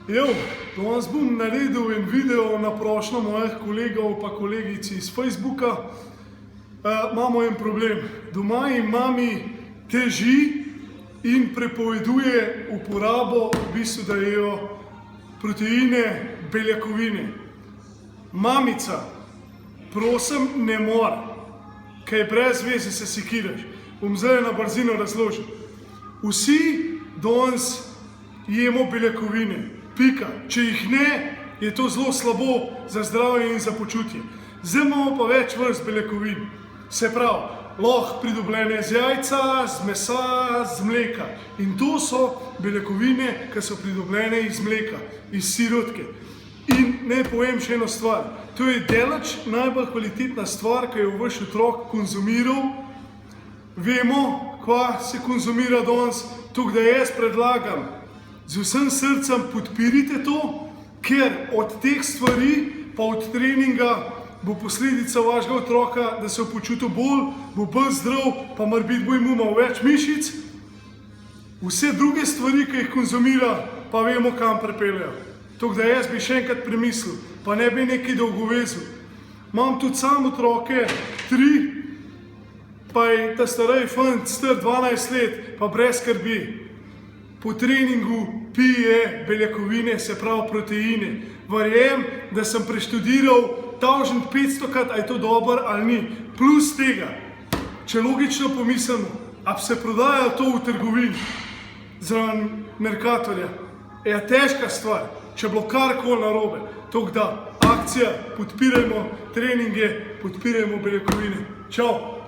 Danes bom naredil en video na prošnjo mojih kolegov pa kolegic iz Facebooka. Imamo en problem. Doma in mami teži in prepoveduje uporabo, v bistvu, da jejo proteine, beljakovine. Mamica, prosim, ne mor, kaj brez veze se sekiraš. Bom zdaj na brzino razložil. Vsi danes jemo beljakovine. Pika. Če jih ne, je to zelo slabo za zdravje in za počutje. Zdaj imamo pa več vrst beljakovin. Se pravi, lahko pridobljene z jajca, z mesa, z mleka. In to so beljakovine, ki so pridobljene iz mleka, iz sirotke. In naj povem še eno stvar. To je daleč najbolj kvalitetna stvar, ki jo vaš otrok konzumiral. Vemo, kva se konzumira danes, tako da jaz predlagam, z vsem srcem podpirite to, ker od teh stvari pa od treninga bo posledica vašega otroka, da se bo počutil bolj, bo bolj zdrav, pa morebiti bo imel več mišic. Vse druge stvari, ki jih konzumira, pa vemo, kam pripeljejo. Tako da jaz bi še enkrat premislil, pa ne bi nekaj dolgovezil. Imam tudi sam otroke, 3, pa je ta starej fant, star 12 let, pa brez skrbi. Po treningu pije beljakovine, se pravi proteine. Verjamem, da sem preštudiral 1500krat, a je to dobro ali ni. Plus tega, če logično pomislimo, a se prodaja to v trgovini, zraven Mercatorja, je težka stvar, če bilo karkoli narobe. Tako da, akcija, podpirajmo treninge, podpirajmo beljakovine. Čau!